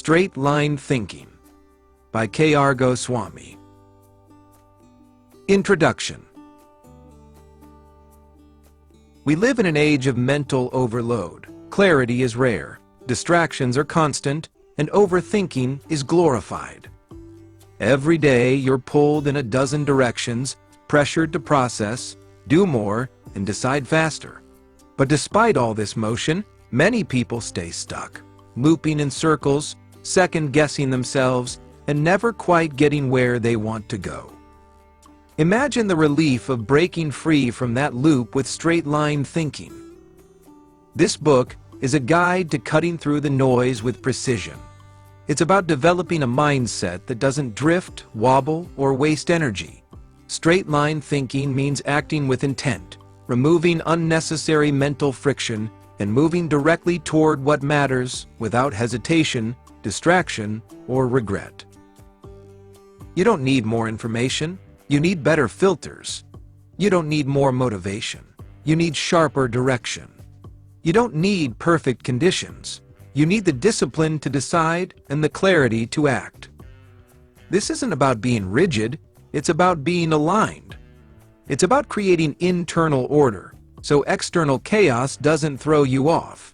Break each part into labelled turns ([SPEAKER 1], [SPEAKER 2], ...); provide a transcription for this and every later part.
[SPEAKER 1] Straight Line Thinking by K.R. Goswami. Introduction. We live in an age of mental overload. Clarity is rare, distractions are constant, and overthinking is glorified. Every day you're pulled in a dozen directions, pressured to process, do more, and decide faster. But despite all this motion, many people stay stuck, looping in circles, second-guessing themselves, and never quite getting where they want to go. Imagine the relief of breaking free from that loop with straight-line thinking. This book is a guide to cutting through the noise with precision. It's about developing a mindset that doesn't drift, wobble, or waste energy. Straight-line thinking means acting with intent, removing unnecessary mental friction, and moving directly toward what matters without hesitation, distraction, or regret. You don't need more information. You need better filters. You don't need more motivation. You need sharper direction. You don't need perfect conditions. You need the discipline to decide and the clarity to act. This isn't about being rigid, it's about being aligned. It's about creating internal order, so external chaos doesn't throw you off.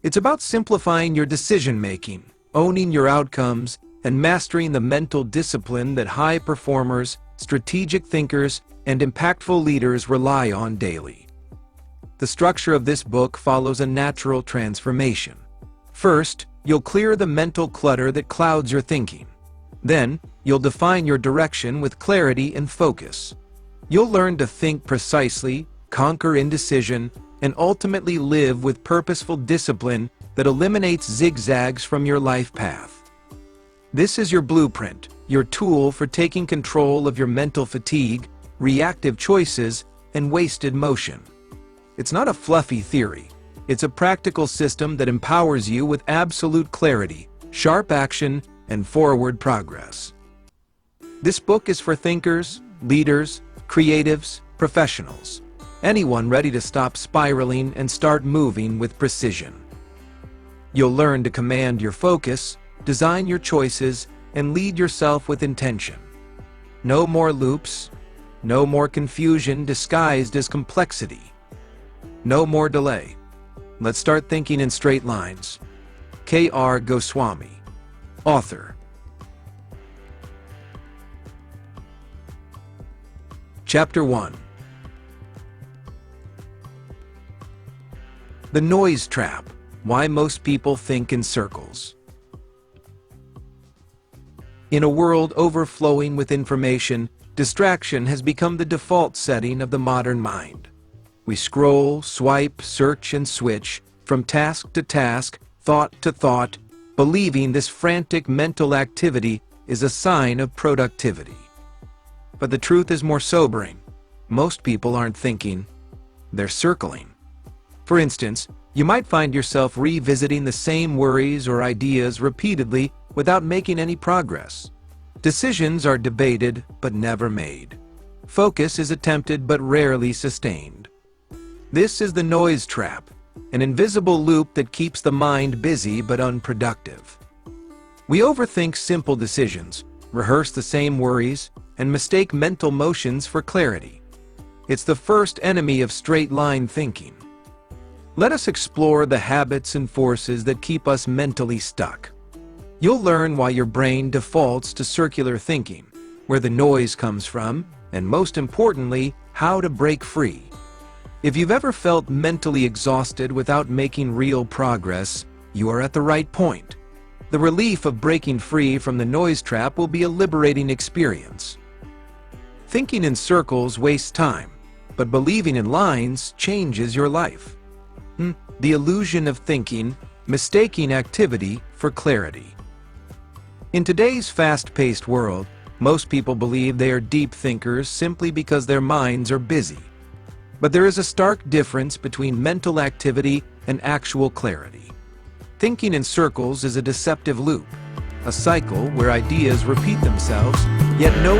[SPEAKER 1] It's about simplifying your decision-making, owning your outcomes, and mastering the mental discipline that high performers, strategic thinkers, and impactful leaders rely on daily. The structure of this book follows a natural transformation. First, you'll clear the mental clutter that clouds your thinking. Then, you'll define your direction with clarity and focus. You'll learn to think precisely, conquer indecision, and ultimately live with purposeful discipline that eliminates zigzags from your life path. This is your blueprint, your tool for taking control of your mental fatigue, reactive choices, and wasted motion. It's not a fluffy theory. It's a practical system that empowers you with absolute clarity, sharp action, and forward progress. This book is for thinkers, leaders, creatives, professionals, anyone ready to stop spiraling and start moving with precision. You'll learn to command your focus, design your choices, and lead yourself with intention. No more loops, no more confusion disguised as complexity. No more delay. Let's start thinking in straight lines. K.R. Goswami, author. Chapter 1. The Noise Trap: Why Most People Think in Circles. In a world overflowing with information, distraction has become the default setting of the modern mind. We scroll, swipe, search, and switch from task to task, thought to thought, believing this frantic mental activity is a sign of productivity. But the truth is more sobering. Most people aren't thinking, they're circling. For instance, you might find yourself revisiting the same worries or ideas repeatedly without making any progress. Decisions are debated but never made. Focus is attempted but rarely sustained. This is the noise trap, an invisible loop that keeps the mind busy but unproductive. We overthink simple decisions, rehearse the same worries, and mistake mental motions for clarity. It's the first enemy of straight-line thinking. Let us explore the habits and forces that keep us mentally stuck. You'll learn why your brain defaults to circular thinking, where the noise comes from, and most importantly, how to break free. If you've ever felt mentally exhausted without making real progress, you are at the right point. The relief of breaking free from the noise trap will be a liberating experience. Thinking in circles wastes time, but believing in lines changes your life. The illusion of thinking, mistaking activity for clarity. In today's fast-paced world, most people believe they are deep thinkers simply because their minds are busy. But there is a stark difference between mental activity and actual clarity. Thinking in circles is a deceptive loop, a cycle where ideas repeat themselves, yet no